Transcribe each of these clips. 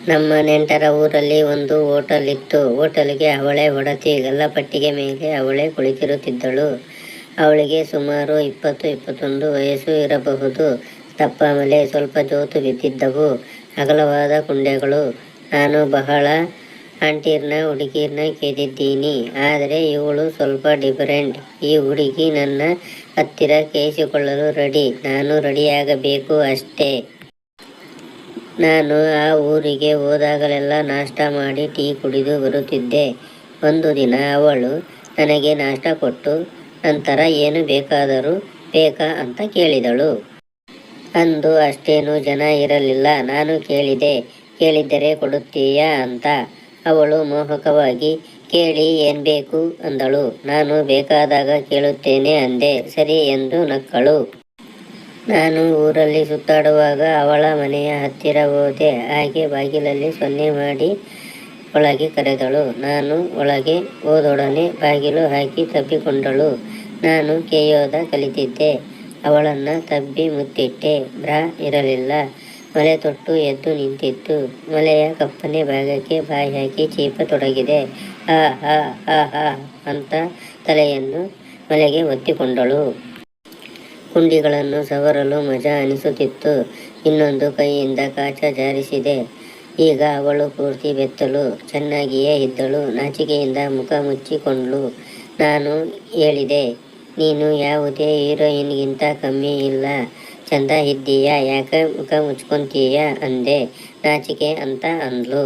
ನಮ್ಮ ನೆಂಟರ ಊರಲ್ಲಿ ಒಂದು ಹೋಟೆಲ್ ಇತ್ತು. ಹೋಟೆಲ್ಗೆ ಅವಳೇ ಒಡತಿ. ಗಲ್ಲಪಟ್ಟಿಗೆ ಮೇಲೆ ಅವಳೇ ಕುಳಿತಿರುತ್ತಿದ್ದಳು. ಅವಳಿಗೆ ಸುಮಾರು 20-21 ವಯಸ್ಸು ಇರಬಹುದು. ದಪ್ಪ ಮಲೆ, ಸ್ವಲ್ಪ ಜೋತು ಬಿದ್ದಿದ್ದವು, ಅಗಲವಾದ ಕುಂಡೆಗಳು. ನಾನು ಬಹಳ ಆಂಟೀರ್ನ ಹುಡುಗೀರ್ನ ಕೇಳಿದ್ದೀನಿ, ಆದರೆ ಇವಳು ಸ್ವಲ್ಪ ಡಿಫರೆಂಟ್. ಈ ಹುಡುಗಿ ನನ್ನ ಹತ್ತಿರ ಕೇಳಿಸಿಕೊಳ್ಳಲು ರೆಡಿ. ನಾನು ರೆಡಿಯಾಗಬೇಕು ಅಷ್ಟೇ. ನಾನು ಆ ಊರಿಗೆ ಹೋದಾಗಲೆಲ್ಲ ನಾಷ್ಟ ಮಾಡಿ ಟೀ ಕುಡಿದು ಬರುತ್ತಿದ್ದೆ. ಒಂದು ದಿನ ಅವಳು ನನಗೆ ನಾಷ್ಟ ಕೊಟ್ಟು ನಂತರ ಏನು ಬೇಕಾದರೂ ಬೇಕಾ ಅಂತ ಕೇಳಿದಳು. ಅಂದು ಅಷ್ಟೇನು ಜನ ಇರಲಿಲ್ಲ. ನಾನು ಕೇಳಿದ್ದರೆ ಕೊಡುತ್ತೀಯಾ ಅಂತ. ಅವಳು ಮೋಹಕವಾಗಿ ಕೇಳಿ ಏನ್ ಬೇಕು ಅಂದಳು. ನಾನು ಬೇಕಾದಾಗ ಕೇಳುತ್ತೇನೆ ಅಂದೆ. ಸರಿ ಎಂದು ನಕ್ಕಳು. ನಾನು ಊರಲ್ಲಿ ಸುತ್ತಾಡುವಾಗ ಅವಳ ಮನೆಯ ಹತ್ತಿರ ಹೋದೆ. ಹಾಗೆ ಬಾಗಿಲಲ್ಲಿ ಸೊನ್ನೆ ಮಾಡಿ ಒಳಗೆ ಕರೆದಳು. ನಾನು ಒಳಗೆ ಹೋದೊಡನೆ ಬಾಗಿಲು ಹಾಕಿ ತಬ್ಬಿಕೊಂಡಳು. ನಾನು ಕೇಯೋದ ಕಲಿತಿದ್ದೆ. ಅವಳನ್ನ ತಬ್ಬಿ ಮುತ್ತಿಟ್ಟೆ. ಬ್ರಾ ಇರಲಿಲ್ಲ. ಮಲೆ ತೊಟ್ಟು ಎದ್ದು ನಿಂತಿತ್ತು. ಮಲೆಯ ಕಪ್ಪನೆ ಭಾಗಕ್ಕೆ ಬಾಯಿ ಹಾಕಿ ಚೀಪತೊಡಗಿದೆ. ಹಾ ಹಾ ಹಾ ಹಾ ಅಂತ ತಲೆಯನ್ನು ಮಲೆಗೆ ಒತ್ತಿಕೊಂಡಳು. ಕುಂಡಿಗಳನ್ನು ಸವರಲು ಮಜಾ ಅನಿಸುತ್ತಿತ್ತು. ಇನ್ನೊಂದು ಕೈಯಿಂದ ಕಾಚ ಜಾರಿಸಿದೆ. ಈಗ ಅವಳು ಪೂರ್ತಿ ಬೆತ್ತಲು. ಚೆನ್ನಾಗಿಯೇ ಇದ್ದಳು. ನಾಚಿಕೆಯಿಂದ ಮುಖ ಮುಚ್ಚಿಕೊಂಡ್ಳು. ನಾನು ಹೇಳಿದೆ, ನೀನು ಯಾವುದೇ ಹೀರೋಯಿನ್ಗಿಂತ ಕಮ್ಮಿ ಇಲ್ಲ. ಚಂದ ಇದ್ದೀಯಾ, ಯಾಕೆ ಮುಖ ಮುಚ್ಕೊಂತೀಯ ಅಂದೆ. ನಾಚಿಕೆ ಅಂತ ಅಂದ್ಲು.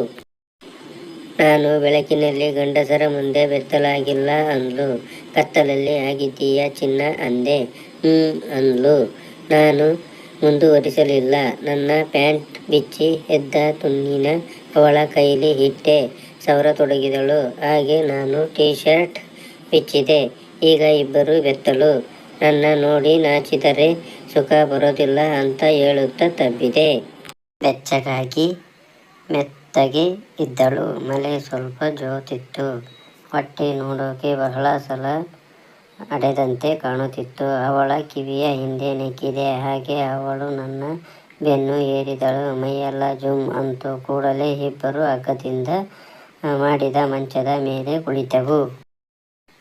ನಾನು ಬೆಳಕಿನಲ್ಲಿ ಗಂಡಸರ ಮುಂದೆ ಬೆತ್ತಲಾಗಿಲ್ಲ ಅಂದ್ಲು. ಕತ್ತಲಲ್ಲಿ ಆಗಿದ್ದೀಯಾ ಚಿನ್ನ ಅಂದೆ. ಅಂದ್ಲು. ನಾನು ಮುಂದುವರಿಸಲಿಲ್ಲ. ನನ್ನ ಪ್ಯಾಂಟ್ ಬಿಚ್ಚಿ ಎದ್ದ ತುಣ್ಣಿನ ಅವಳ ಕೈಲಿ ಇಟ್ಟೆ. ಸವರತೊಡಗಿದಳು. ಹಾಗೆ ನಾನು ಟೀ ಶರ್ಟ್ ಬಿಚ್ಚಿದೆ. ಈಗ ಇಬ್ಬರು ಬೆತ್ತಲು. ನನ್ನ ನೋಡಿ ನಾಚಿದರೆ ಸುಖ ಬರೋದಿಲ್ಲ ಅಂತ ಹೇಳುತ್ತಾ ತಬ್ಬಿದೆ. ಬೆಚ್ಚಗಾಗಿ ಮೆತ್ತಗೆ ಇದ್ದಳು. ಮಲೆ ಸ್ವಲ್ಪ ಜೋತಿತ್ತು. ಹೊಟ್ಟೆ ನೋಡೋಕೆ ಬಹಳ ಸಲ ಅಡೆದಂತೆ ಕಾಣುತ್ತಿತ್ತು. ಅವಳ ಕಿವಿಯ ಹಿಂದೆ ನೆಕ್ಕಿದೆ. ಹಾಗೆ ಅವಳು ನನ್ನ ಬೆನ್ನು ಏರಿದಳು. ಮೈಯೆಲ್ಲ ಜುಮ್ ಅಂತು. ಕೂಡಲೇ ಇಬ್ಬರು ಹಗ್ಗದಿಂದ ಮಾಡಿದ ಮಂಚದ ಮೇಲೆ ಕುಳಿತೆವು.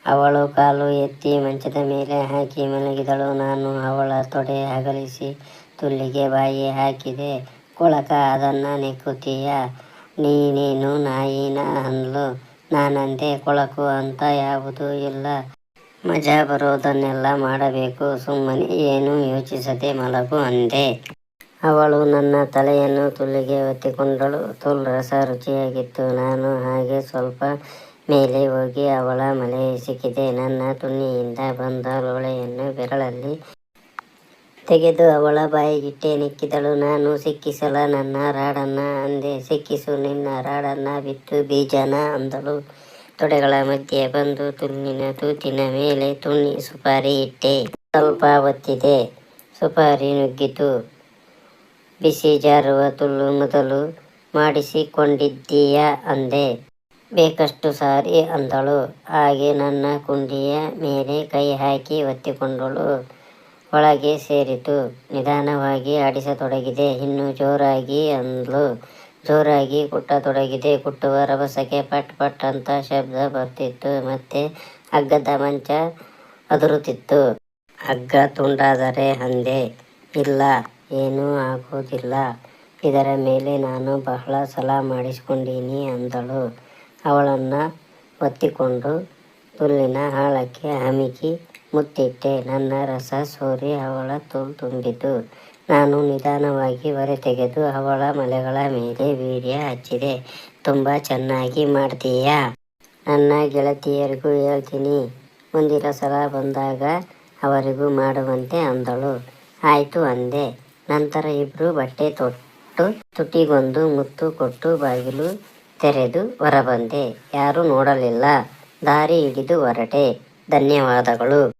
ಅವಳು ಕಾಲು ಎತ್ತಿ ಮಂಚದ ಮೇಲೆ ಹಾಕಿ ಮಲಗಿದಳು. ನಾನು ಅವಳ ತೊಡೆ ಅಗಲಿಸಿ ತುಲ್ಲಿಗೆ ಬಾಯಿ ಹಾಕಿದೆ. ಕೊಳಕ ಅದನ್ನ ನೆಕ್ಕುತ್ತೀಯಾ, ನೀನೇನು ನಾಯಿನಾ ಅಂದ್ಲು. ನಾನಂದೆ, ಕೊಳಕು ಅಂತ ಯಾವುದೂ ಇಲ್ಲ. ಮಜಾ ಬರೋದನ್ನೆಲ್ಲ ಮಾಡಬೇಕು. ಸುಮ್ಮನೆ ಏನೂ ಯೋಚಿಸದೆ ಮಲಗು ಅಂದೆ. ಅವಳು ನನ್ನ ತಲೆಯನ್ನು ತುಲ್ಲಿಗೆ ಒತ್ತಿಕೊಂಡಳು. ತುಲ್ ರಸ ರುಚಿಯಾಗಿತ್ತು. ನಾನು ಹಾಗೆ ಸ್ವಲ್ಪ ಮೇಲೆ ಹೋಗಿ ಅವಳ ಮಲೆ ಹಿಸುಕಿದೆ. ನನ್ನ ತುಣ್ಣಿಯಿಂದ ಬಂದ ಲೋಳೆಯನ್ನು ಬೆರಳಲ್ಲಿ ತೆಗೆದು ಅವಳ ಬಾಯಿಗಿಟ್ಟೆ. ನೆಕ್ಕಿದಳು. ನಾನು ಸಿಕ್ಕಿಸಲ ನನ್ನ ರಾಡನ್ನ ಅಂದೆ. ಸಿಕ್ಕಿಸು ನಿನ್ನ ರಾಡನ್ನ, ಬಿತ್ತು ಬೀಜನ ಅಂದಳು. ತೊಡೆಗಳ ಮಧ್ಯೆ ಬಂದು ತುಲ್ಲಿನ ತೂತಿನ ಮೇಲೆ ತುಣ್ಣಿ ಸುಪಾರಿ ಇಟ್ಟೆ. ಸ್ವಲ್ಪ ಒತ್ತಿದೆ. ಸುಪಾರಿ ನುಗ್ಗಿತು. ಬಿಸಿ ಜಾರುವ ತುಲ್ಲು ಮೊದಲು ಮಾಡಿಸಿಕೊಂಡಿದ್ದೀಯಾ ಅಂದೆ. ಬೇಕಷ್ಟು ಸಾರಿ ಅಂದಳು. ಹಾಗೆ ನನ್ನ ಕುಂಡಿಯ ಮೇಲೆ ಕೈ ಹಾಕಿ ಒತ್ತಿಕೊಂಡಳು. ಒಳಗೆ ಸೇರಿತು. ನಿಧಾನವಾಗಿ ಆಡಿಸತೊಡಗಿದೆ. ಇನ್ನು ಜೋರಾಗಿ ಅಂದ್ಲು. ಜೋರಾಗಿ ಕುಟ್ಟತೊಡಗಿದೆ. ಕುಟ್ಟುವ ರಭಸಕ್ಕೆ ಪಟ್ ಪಟ್ ಅಂತ ಶಬ್ದ ಬರ್ತಿತ್ತು. ಮತ್ತೆ ಹಗ್ಗದ ಮಂಚ ಅದುರುತ್ತಿತ್ತು. ಹಗ್ಗ ತುಂಡಾದರೆ ಅಂದೆ. ಇಲ್ಲ, ಏನೂ ಆಗೋದಿಲ್ಲ. ಇದರ ಮೇಲೆ ನಾನು ಬಹಳ ಸಲ ಮಾಡಿಸಿಕೊಂಡೀನಿ ಅಂದಳು. ಅವಳನ್ನ ಒತ್ತಿಕೊಂಡು ತುಲ್ಲಿನ ಆಳಕ್ಕೆ ಅಮಿಕಿ ಮುತ್ತಿಟ್ಟೆ. ನನ್ನ ರಸ ಸೋರಿ ಅವಳ ತುಲ್ ತುಂಬಿತು. ನಾನು ನಿಧಾನವಾಗಿ ಹೊರ ತೆಗೆದು ಅವಳ ಮಲೆಗಳ ಮೇಲೆ ವೀರ್ಯ ಹಚ್ಚಿದೆ. ತುಂಬಾ ಚೆನ್ನಾಗಿ ಮಾಡ್ತೀಯಾ. ನನ್ನ ಗೆಳತಿಯರಿಗೂ ಹೇಳ್ತೀನಿ. ಮುಂದಿನ ಸಲ ಬಂದಾಗ ಅವರಿಗೂ ಮಾಡುವಂತೆ ಅಂದಳು. ಆಯ್ತು ಅಂದೆ. ನಂತರ ಇಬ್ರು ಬಟ್ಟೆ ತೊಟ್ಟು ತುಟಿಗೊಂದು ಮುತ್ತು ಕೊಟ್ಟು ಬಾಗಿಲು ತೆರೆದು ಹೊರಬಂದೆ. ಯಾರೂ ನೋಡಲಿಲ್ಲ. ದಾರಿ ಹಿಡಿದು ಹೊರಟೆ. ಧನ್ಯವಾದಗಳು.